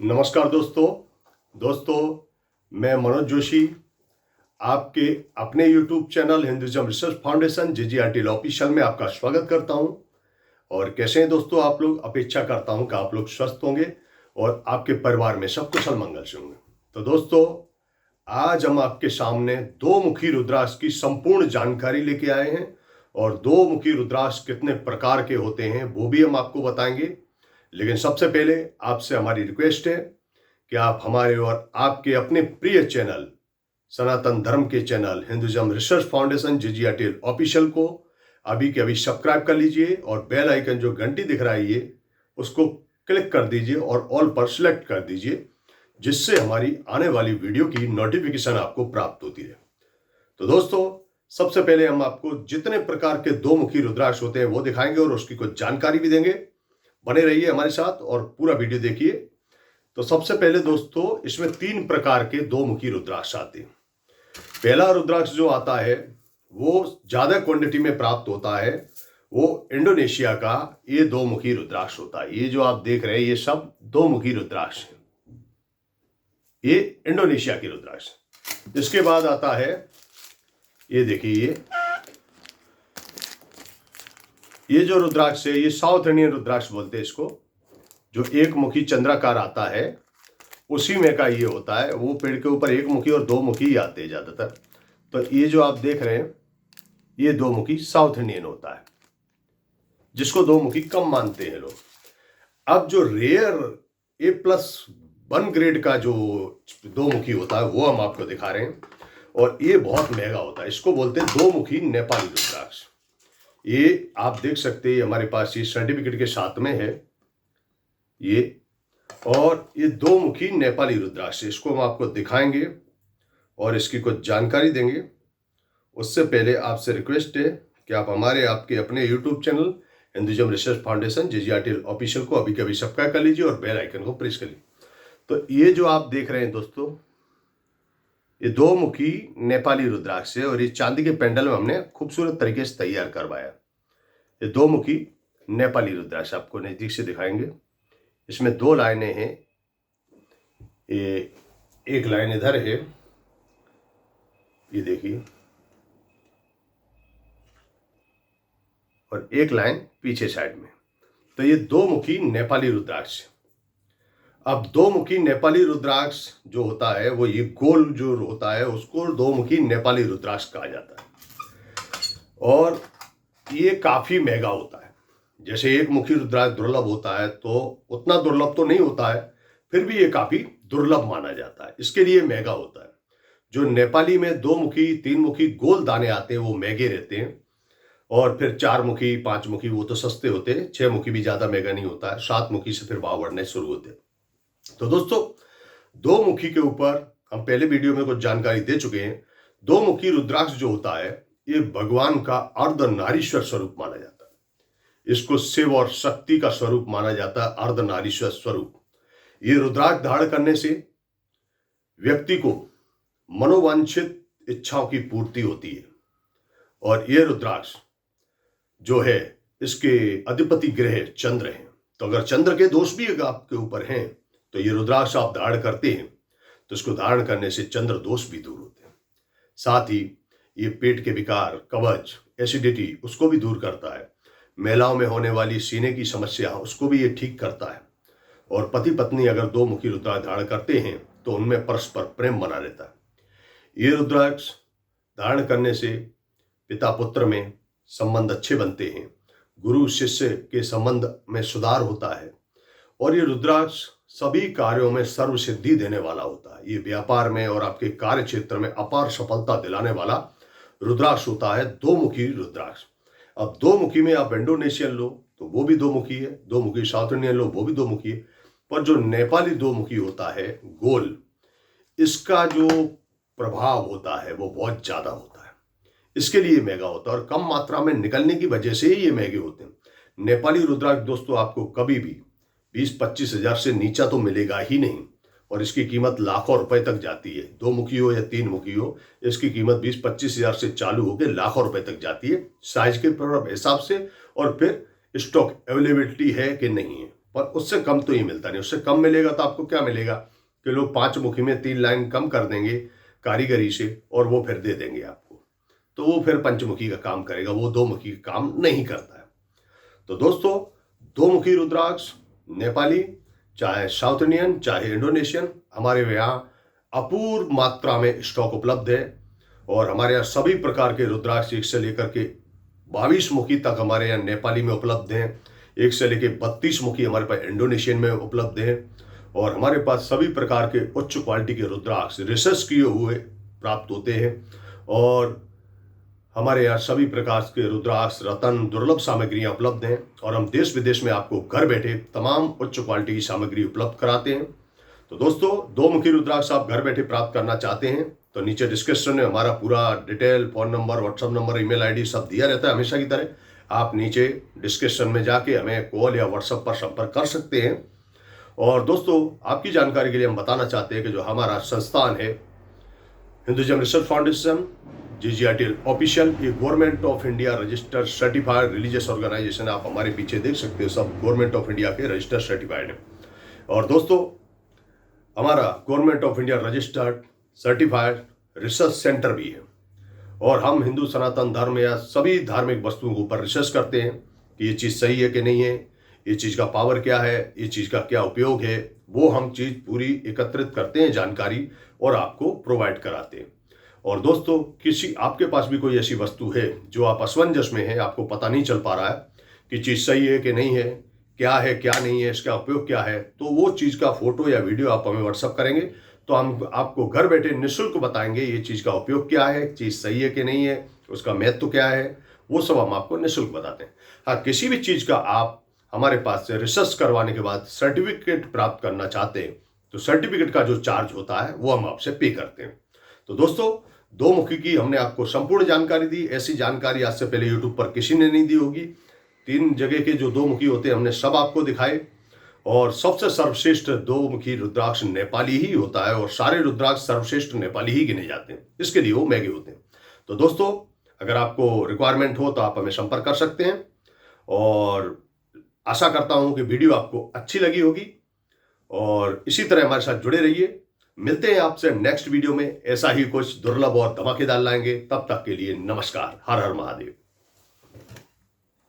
नमस्कार दोस्तों मैं मनोज जोशी आपके अपने YouTube channel Hinduism research foundation JGRTL official में आपका स्वागत करता हूं। और कैसे हैं दोस्तों आप लोग? अपेक्षा करता हूं कि आप लोग स्वस्थ होंगे और आपके परिवार में सब कुशल मंगल से होंगे। तो दोस्तों आज हम आपके सामने दो मुखी रुद्राक्ष की संपूर्ण जानकारी लेके आए हैं और दो मुखी रुद्राक्ष कितने प्रकार के होते हैं वो भी हम आपको बताएंगे। लेकिन सबसे पहले आपसे हमारी रिक्वेस्ट है कि आप हमारे और आपके अपने प्रिय चैनल सनातन धर्म के channel Hinduism research foundation JGRTL official को अभी के अभी सब्सक्राइब कर लीजिए और बेल आइकन जो घंटी दिख रहा है ये उसको क्लिक कर दीजिए और ऑल पर सिलेक्ट कर दीजिए, जिससे हमारी आने वाली वीडियो की नोटिफिकेशन आपको प्राप्त होती है। तो दोस्तों सबसे पहले हम आपको जितने प्रकार के दो मुखी रुद्राक्ष होते हैं वो दिखाएंगे और उसकी कुछ जानकारी भी देंगे। बने रहिए हमारे साथ और पूरा वीडियो देखिए। तो सबसे पहले दोस्तों इसमें तीन प्रकार के दो मुखी रुद्राक्ष आते हैं। पहला रुद्राक्ष जो आता है वो ज्यादा क्वांटिटी में प्राप्त होता है, वो इंडोनेशिया का ये दो मुखी रुद्राक्ष होता है। ये जो आप देख रहे हैं ये सब दो मुखी रुद्राक्ष है, ये इंडोनेशिया की रुद्राक्ष। इसके बाद आता है ये देखिए ये जो रुद्राक्ष है ये साउथ इंडियन रुद्राक्ष बोलते हैं इसको, जो एक मुखी चंद्राकार आता है उसी में का ये होता है। वो पेड़ के ऊपर एक मुखी और दो मुखी ही आते हैं ज्यादातर। तो ये जो आप देख रहे हैं ये दो मुखी साउथ इंडियन होता है, जिसको दो मुखी कम मानते हैं लोग। अब जो रेयर A+1 ग्रेड का जो दो मुखी होता है वो हम आपको दिखा रहे हैं और ये बहुत महंगा होता है। इसको बोलते हैं दो मुखी नेपाली रुद्राक्ष। ये आप देख सकते हैं हमारे पास ये सर्टिफिकेट के साथ में है ये, और ये दो मुखी नेपाली रुद्राक्ष, इसको हम आपको दिखाएंगे और इसकी कुछ जानकारी देंगे। उससे पहले आपसे रिक्वेस्ट है कि आप हमारे आपके अपने YouTube channel Hinduism research foundation JGRTL official को अभी कभी सब्सक्राइब कर लीजिए और बेल आइकन को प्रेस कर लीजिए। तो ये जो आप देख रहे हैं दोस्तों ये दो मुखी नेपाली रुद्राक्ष है और ये चांदी के पेंडल में हमने खूबसूरत तरीके से तैयार करवाया। ये दो मुखी नेपाली रुद्राक्ष आपको नजदीक से दिखाएंगे। इसमें दो लाइनें हैं, ये एक लाइन इधर है ये देखिए, और एक लाइन पीछे साइड में। तो ये दो मुखी नेपाली रुद्राक्ष। अब दो मुखी नेपाली रुद्राक्ष जो होता है वो ये गोल जो होता है उसको दो मुखी नेपाली रुद्राक्ष कहा जाता है और ये काफी महंगा होता है। जैसे एक मुखी रुद्राक्ष दुर्लभ होता है तो उतना दुर्लभ तो नहीं होता है, फिर भी ये काफी दुर्लभ माना जाता है, इसके लिए महंगा होता है। जो नेपाली में दो मुखी तीन मुखी गोल दाने आते हैं वो महंगे रहते हैं, और फिर चार मुखी पांच मुखी वो तो सस्ते होते हैं, छह मुखी भी ज्यादा महंगा नहीं होता है, सात मुखी से फिर भाव बढ़ने शुरू होते हैं। तो दोस्तों दो मुखी के ऊपर हम पहले वीडियो में कुछ जानकारी दे चुके हैं। दो मुखी रुद्राक्ष जो होता है ये भगवान का अर्धनारीश्वर स्वरूप माना जाता है। इसको शिव और शक्ति का स्वरूप माना जाता है, अर्धनारीश्वर स्वरूप। ये रुद्राक्ष धारण करने से व्यक्ति को मनोवांछित इच्छाओं की पूर्ति होती है। और ये रुद्राक्ष जो है इसके अधिपति ग्रह चंद्र हैं, तो अगर चंद्र के दोष भी आपके ऊपर हैं तो ये रुद्राक्ष आप धारण करते हैं तो इसको धारण करने से चंद्र दोष भी दूर होते हैं। साथ ही ये पेट के विकार, कब्ज, एसिडिटी उसको भी दूर करता है। महिलाओं में होने वाली सीने की समस्या उसको भी ये ठीक करता है। और पति पत्नी अगर दो मुखी रुद्राक्ष धारण करते हैं तो उनमें परस्पर प्रेम बना रहता है। ये रुद्राक्ष धारण करने से पिता पुत्र में संबंध अच्छे बनते हैं, गुरु शिष्य के संबंध में सुधार होता है, और ये रुद्राक्ष सभी कार्यों में सर्व सिद्धि देने वाला होता है। ये व्यापार में और आपके कार्य क्षेत्र में अपार सफलता दिलाने वाला रुद्राक्ष होता है दो मुखी रुद्राक्ष। अब दो मुखी में आप इंडोनेशियन लो तो वो भी दो मुखी है, दो मुखी साउथ इंडियन लो वो भी दो मुखी है, पर जो नेपाली दो मुखी होता है गोल, इसका जो प्रभाव होता है वो बहुत ज्यादा होता है, इसके लिए महंगा होता है और कम मात्रा में निकलने की वजह से ही ये महंगे होते हैं। नेपाली रुद्राक्ष दोस्तों आपको कभी भी 20-25 हजार से नीचा तो मिलेगा ही नहीं, और इसकी कीमत लाखों रुपए तक जाती है। दो मुखी हो या तीन मुखी हो, इसकी कीमत 20-25 हजार से चालू होकर लाखों रुपए तक जाती है, साइज के हिसाब से, और फिर स्टॉक अवेलेबिलिटी है कि नहीं है, पर उससे कम तो ये मिलता नहीं। उससे कम मिलेगा तो आपको क्या मिलेगा कि लोग 5 मुखी में 3 लाइन कम कर देंगे कारीगरी से और वो फिर दे देंगे आपको, तो वो फिर पंचमुखी का काम करेगा, वो 2 मुखी का काम नहीं करता है। तो दोस्तों 2 मुखी रुद्राक्ष नेपाली, चाहे साउथ इंडियन चाहे इंडोनेशियन, हमारे यहाँ अपूर्व मात्रा में स्टॉक उपलब्ध है। और हमारे यहाँ सभी प्रकार के रुद्राक्ष 1 से लेकर के 22 मुखी तक हमारे यहाँ नेपाली में उपलब्ध हैं। 1 से लेकर 32 मुखी हमारे पास इंडोनेशियन में उपलब्ध है। और हमारे पास सभी प्रकार के उच्च क्वालिटी के रुद्राक्ष रिसर्च किए हुए प्राप्त होते हैं। और हमारे यहाँ सभी प्रकार के रुद्राक्ष रत्न दुर्लभ सामग्रियाँ उपलब्ध हैं। और हम देश विदेश में आपको घर बैठे तमाम उच्च क्वालिटी की सामग्री उपलब्ध कराते हैं। तो दोस्तों 2 मुखी रुद्राक्ष आप घर बैठे प्राप्त करना चाहते हैं तो नीचे डिस्क्रिप्शन में हमारा पूरा detail, phone number, WhatsApp number, email ID सब दिया रहता है हमेशा की तरह। आप नीचे डिस्क्रिप्शन में जाके हमें कॉल या व्हाट्सएप पर संपर्क कर सकते हैं। और दोस्तों आपकी जानकारी के लिए हम बताना चाहते हैं कि जो हमारा संस्थान है Hinduism research foundation GGRTL official, ये government of India registered certified religious organisation, आप हमारे पीछे देख सकते हो, सब गवर्नमेंट ऑफ इंडिया के रजिस्टर्ड सर्टिफाइड है। और दोस्तों हमारा government of India registered certified research centre भी है। और हम हिंदू सनातन धर्म या सभी धार्मिक वस्तुओं के ऊपर रिसर्च करते हैं कि ये चीज़ सही है कि नहीं है, ये चीज़ का पावर क्या है, ये चीज़ का क्या उपयोग है, वो हम चीज़ पूरी एकत्रित करते हैं जानकारी और आपको प्रोवाइड कराते हैं। और दोस्तों किसी आपके पास भी कोई ऐसी वस्तु है जो आप असमंजस में है, आपको पता नहीं चल पा रहा है कि चीज़ सही है कि नहीं है, क्या है क्या नहीं है, इसका उपयोग क्या है, तो वो चीज़ का फोटो या वीडियो आप हमें व्हाट्सअप करेंगे तो हम आपको घर बैठे निःशुल्क बताएंगे ये चीज़ का उपयोग क्या है, चीज़ सही है कि नहीं है, उसका महत्व क्या है, वो सब हम आपको निःशुल्क बताते हैं। हाँ, किसी भी चीज़ का आप हमारे पास से रिसर्च करवाने के बाद सर्टिफिकेट प्राप्त करना चाहते हैं तो सर्टिफिकेट का जो चार्ज होता है वो हम आपसे पे करते हैं। तो दोस्तों 2 मुखी की हमने आपको संपूर्ण जानकारी दी। ऐसी जानकारी आज से पहले यूट्यूब पर किसी ने नहीं दी होगी। 3 जगह के जो 2 मुखी होते हैं हमने सब आपको दिखाए। और सबसे सर्वश्रेष्ठ 2 मुखी रुद्राक्ष नेपाली ही होता है और सारे रुद्राक्ष सर्वश्रेष्ठ नेपाली ही गिने जाते हैं, इसके लिए वो महंगे होते हैं। तो दोस्तों अगर आपको रिक्वायरमेंट हो तो आप हमें संपर्क कर सकते हैं। और आशा करता हूं कि वीडियो आपको अच्छी लगी होगी और इसी तरह हमारे साथ जुड़े रहिए। मिलते हैं आपसे नेक्स्ट वीडियो में, ऐसा ही कुछ दुर्लभ और धमाकेदार लाएंगे। तब तक के लिए नमस्कार। हर हर महादेव।